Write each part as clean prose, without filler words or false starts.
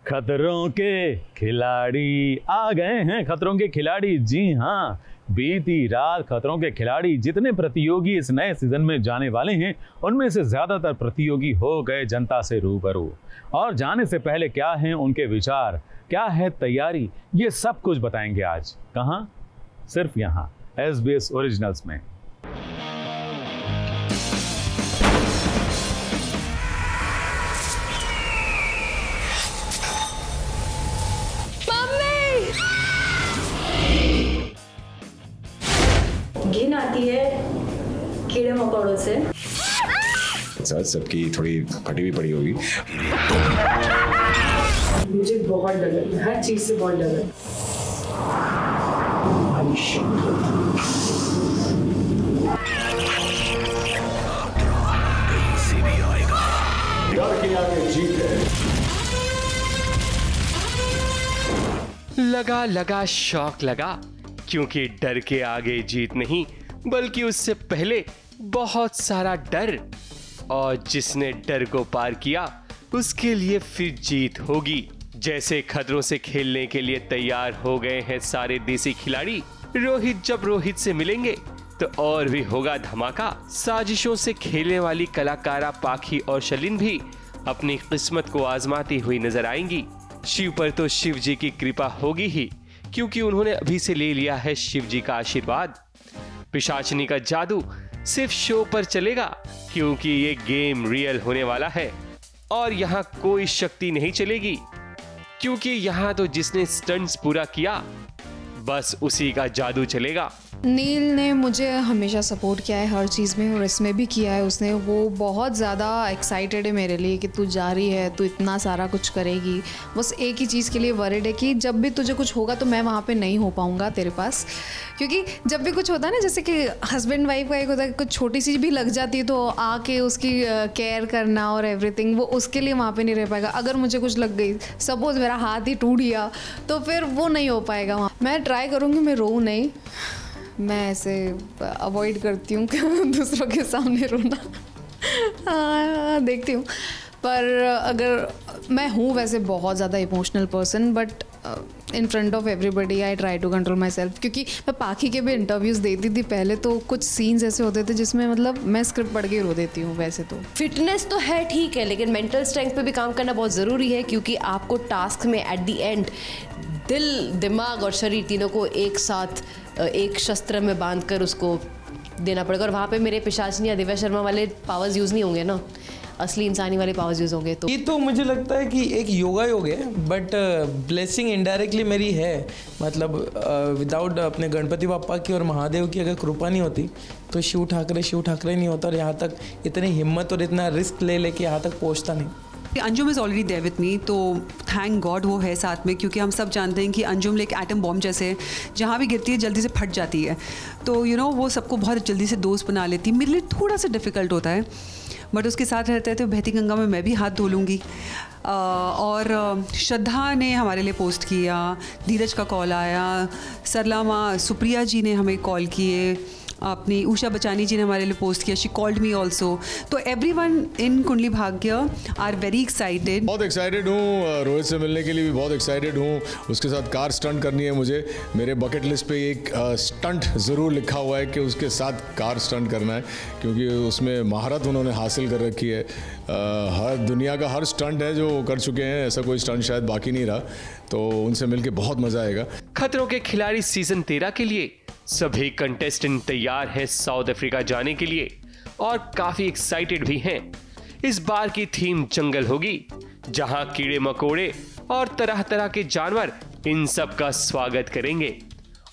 खतरों के खिलाड़ी आ गए हैं, खतरों के खिलाड़ी। जी हाँ, बीती रात खतरों के खिलाड़ी जितने प्रतियोगी इस नए सीजन में जाने वाले हैं, उनमें से ज्यादातर प्रतियोगी हो गए जनता से रूबरू। और जाने से पहले क्या हैं उनके विचार, क्या है तैयारी, ये सब कुछ बताएंगे आज। कहाँ? सिर्फ यहाँ SBS ओरिजिनल्स में। घिन आती है कीड़े मकोड़ों से। सर सबकी थोड़ी फटी भी पड़ी होगी। मुझे बहुत डर लगता है, हर चीज से बहुत डर लगता है। लगा शौक लगा, क्योंकि डर के आगे जीत नहीं बल्कि उससे पहले बहुत सारा डर, और जिसने डर को पार किया उसके लिए फिर जीत होगी। जैसे खतरों से खेलने के लिए तैयार हो गए हैं सारे देसी खिलाड़ी। रोहित जब रोहित से मिलेंगे तो और भी होगा धमाका। साजिशों से खेलने वाली कलाकारा पाखी और शलिन भी अपनी किस्मत को आजमाती हुई नजर आएंगी। शिव पर तो शिव जी की कृपा होगी ही, क्योंकि उन्होंने अभी से ले लिया है शिव जी का आशीर्वाद। पिशाचिनी का जादू सिर्फ शो पर चलेगा, क्योंकि ये गेम रियल होने वाला है और यहाँ कोई शक्ति नहीं चलेगी, क्योंकि यहाँ तो जिसने स्टंट्स पूरा किया बस उसी का जादू चलेगा। नील ने मुझे हमेशा सपोर्ट किया है हर चीज़ में, और इसमें भी किया है उसने। वो बहुत ज़्यादा एक्साइटेड है मेरे लिए कि तू जा रही है, तू इतना सारा कुछ करेगी। बस एक ही चीज़ के लिए वरिड है कि जब भी तुझे कुछ होगा तो मैं वहाँ पे नहीं हो पाऊँगा तेरे पास, क्योंकि जब भी कुछ होता है ना, जैसे कि हस्बैंड वाइफ का एक होता है, कुछ छोटी सी भी लग जाती है तो आके उसकी केयर करना और एवरीथिंग, वो उसके लिए वहाँ पर नहीं रह पाएगा। अगर मुझे कुछ लग गई, सपोज मेरा हाथ ही टूट गया, तो फिर वो नहीं हो पाएगा वहाँ। मैं ट्राई करूँगी मैं रोऊँ नहीं, मैं ऐसे अवॉइड करती हूँ कि दूसरों के सामने रोना। हाँ, देखती हूँ, पर अगर मैं हूँ वैसे बहुत ज़्यादा emotional person, but in front of everybody I try to control myself. क्योंकि मैं पाखी के भी इंटरव्यूज़ देती थी पहले, तो कुछ सीन्स ऐसे होते थे जिसमें मतलब मैं स्क्रिप्ट पढ़ के रो देती हूँ। वैसे तो फिटनेस तो है ठीक है, लेकिन मेंटल स्ट्रेंथ पे भी काम करना बहुत ज़रूरी है, क्योंकि आपको टास्क में एट द एंड दिल, दिमाग और शरीर तीनों को एक साथ एक शस्त्र में बांधकर उसको देना पड़ेगा। और वहाँ पे मेरे पिशाचिनी या दिव्या शर्मा वाले पावर्स यूज़ नहीं होंगे ना, असली इंसानी वाले पावर्स यूज़ होंगे। तो ये तो मुझे लगता है कि एक योग है, बट ब्लेसिंग इनडायरेक्टली मेरी है। मतलब विदाउट अपने गणपति बापा की और महादेव की अगर कृपा नहीं होती तो शिव ठाकरे नहीं होता, और यहाँ तक इतनी हिम्मत और इतना रिस्क लेके यहाँ तक पहुँचता नहीं। Anjum is already there with me, तो थैंक गॉड वो है साथ में, क्योंकि हम सब जानते हैं कि अंजुम एक एटम बॉम्ब जैसे है, जहाँ भी गिरती है जल्दी से फट जाती है। तो वो सबको बहुत जल्दी से दोस्त बना लेती है। मेरे लिए थोड़ा सा डिफ़िकल्ट होता है, बट उसके साथ रहते हैं तो बहती गंगा में मैं भी हाथ धो लूँगी। और श्रद्धा ने हमारे लिए पोस्ट किया, धीरज का कॉल आया, सरला माँ सुप्रिया जी ने हमें कॉल किए, अपनी उषा बचानी जी ने हमारे लिए पोस्ट किया, शी कॉल्ड मी ऑल्सो। तो everyone in Kundali Bhagya are very excited. बहुत एक्साइटेड हूँ, रोहित से मिलने के लिए भी बहुत एक्साइटेड हूँ। उसके साथ कार स्टंट करनी है मुझे। मेरे बकेट लिस्ट पे एक स्टंट ज़रूर लिखा हुआ है कि उसके साथ कार स्टंट करना है, क्योंकि उसमें महारत उन्होंने हासिल कर रखी है। हर दुनिया का हर स्टंट है जो कर चुके हैं, ऐसा कोई स्टंट शायद बाकी नहीं रहा, तो उनसे मिलके बहुत मज़ा आएगा। खतरों के खिलाड़ी सीजन 13 के लिए सभी कंटेस्टेंट तैयार हैं साउथ अफ्रीका जाने के लिए, और काफी एक्साइटेड भी हैं। इस बार की थीम जंगल होगी, जहां कीड़े मकोड़े और तरह तरह के जानवर इन सब का स्वागत करेंगे।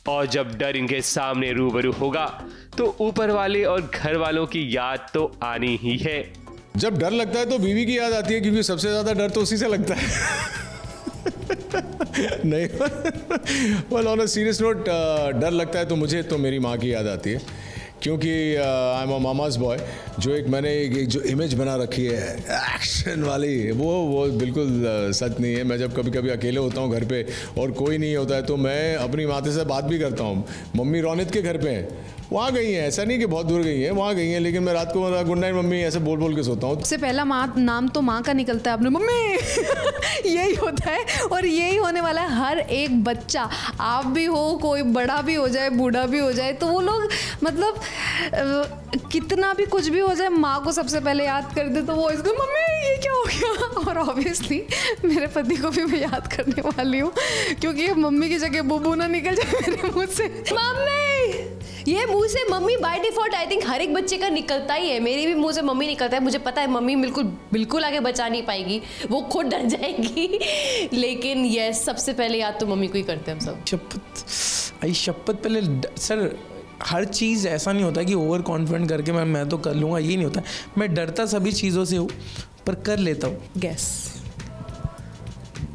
और जब डर इनके सामने रूबरू होगा तो ऊपर वाले और घर वालों की याद तो आनी ही है। जब डर लगता है तो बीवी की याद आती है, क्योंकि सबसे ज़्यादा डर तो उसी से लगता है। नहीं, well on a serious note, डर लगता है तो मुझे तो मेरी माँ की याद आती है, क्योंकि I am a mama's boy. जो मैंने एक जो इमेज बना रखी है एक्शन वाली, वो बिल्कुल सच नहीं है। मैं जब कभी कभी अकेले होता हूँ घर पे और कोई नहीं होता है, तो मैं अपनी माते से बात भी करता हूँ। मम्मी रौनित के घर पे हैं वहाँ गई हैं, ऐसा नहीं कि बहुत दूर गई हैं, वहाँ गई हैं, लेकिन मैं रात को गुड नाइट मम्मी ऐसे बोल बोल के सोता हूँ। सबसे पहला नाम तो माँ का निकलता है अपने मम्मी यही होता है और यही होने वाला है हर एक बच्चा। आप भी हो, कोई बड़ा भी हो जाए, बूढ़ा भी हो जाए, तो वो लोग मतलब कितना भी कुछ भी हो जाए, माँ को सबसे पहले याद कर दे तो वो इसको मम्मी ये क्या हो गया। और ऑब्वियसली मेरे पति को भी मैं याद करने वाली हूँ, क्योंकि मम्मी की जगह बुबू ना निकल जाए मेरे मुँह से। मम्मी, ये मुंह से mummy by default I think हर एक बच्चे का निकलता ही है। मेरे भी मुंह से मम्मी निकलता है। मुझे पता है मम्मी बिल्कुल आगे बचा नहीं पाएगी, वो खुद डर जाएगी। लेकिन यस, सबसे पहले याद तो मम्मी को ही करते हैं हम सब। शपथ पहले सर, हर चीज़ ऐसा नहीं होता कि ओवर कॉन्फिडेंट करके मैं तो कर लूँगा, ये नहीं होता। मैं डरता सभी चीज़ों से हूँ पर कर लेता हूँ। Guess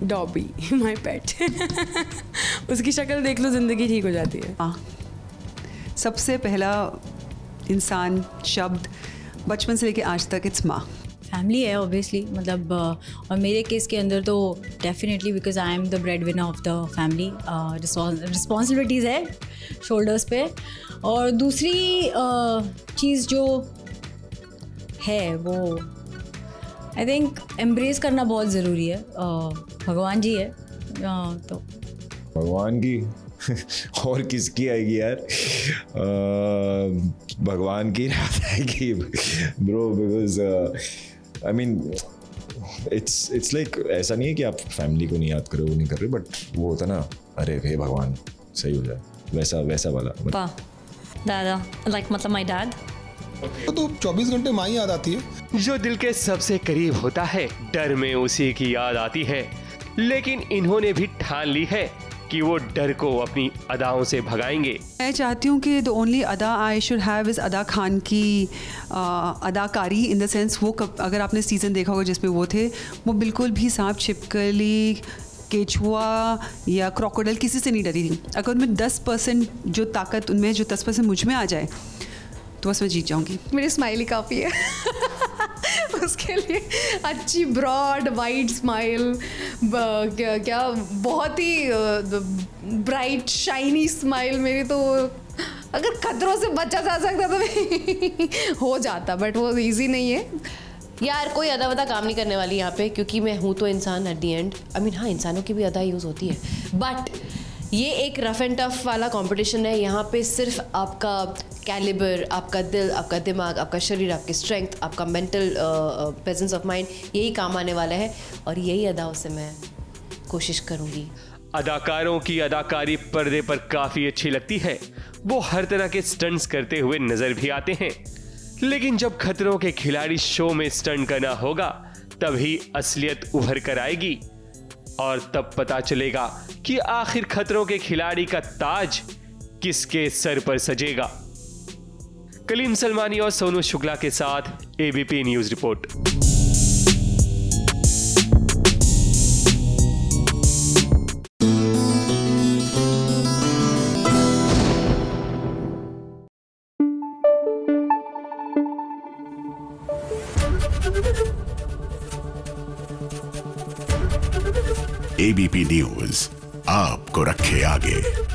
Dobby, my pet. उसकी शक्ल देख लो, जिंदगी ठीक हो जाती है। हाँ, सबसे पहला इंसान शब्द बचपन से लेके आज तक इट्स माँ। फैमिली है ऑब्वियसली, मतलब और मेरे केस के अंदर तो definitely because I am the bread winner of the family. Responsibilities है शोल्डर्स पे। और दूसरी चीज़ जो है वो आई थिंक एम्ब्रेस करना बहुत ज़रूरी है। भगवान जी है तो भगवान की और किसकी आएगी यार, भगवान की याद आएगी bro, because I mean it's like ऐसा नहीं है कि आप फैमिली को नहीं याद करो, वो नहीं कर रहे, बट वो होता ना, अरे हे भगवान सही हो जाए, वैसा वाला। दादा लाइक मतलब माय डैड। तो 24 घंटे माँ याद आती है। जो दिल के सबसे करीब होता है, डर में उसी की याद आती है। लेकिन इन्होंने भी ठान ली है कि वो डर को अपनी अदाओं से भगाएंगे। मैं चाहती हूँ कि द ओनली अदा आई शुड हैव इज़ अदा खान की अदाकारी, इन द सेंस वो अगर आपने सीज़न देखा होगा जिसमें वो थे, वो बिल्कुल भी सांप, छिपकली, केचुआ या क्रोकोडाइल किसी से नहीं डरी थी। अगर उनमें 10% जो ताकत उनमें जो 10% मुझ में आ जाए तो बस मैं जीत जाऊँगी। मेरी स्माइल ही काफ़ी है उसके लिए। अच्छी ब्रॉड वाइड स्माइल, क्या बहुत ही ब्राइट शाइनी स्माइल मेरी। तो अगर खतरों से बचा जा सकता तो हो जाता, बट वो इजी नहीं है यार। कोई अदा वदा काम नहीं करने वाली यहाँ पे, क्योंकि मैं हूँ तो इंसान at the and. I mean हाँ, इंसानों की भी अदा यूज़ होती है, बट ये एक रफ एंड टफ वाला कंपटीशन है। यहाँ पे सिर्फ आपका कैलिबर, आपका दिल, आपका दिमाग, आपका शरीर, आपकी स्ट्रेंथ, आपका मेंटल प्रेजेंस ऑफ माइंड, यही काम आने वाला है। और यही अदाओं से मैं कोशिश करूँगी। अदाकारों की अदाकारी पर्दे पर काफ़ी अच्छी लगती है, वो हर तरह के स्टंट्स करते हुए नजर भी आते हैं। लेकिन जब खतरों के खिलाड़ी शो में स्टंट करना होगा, तभी असलियत उभर कर आएगी और तब पता चलेगा कि आखिर खतरों के खिलाड़ी का ताज किसके सर पर सजेगा। कलीम सलमानी और सोनू शुक्ला के साथ ABP news report. ABP news आपको रखे आगे।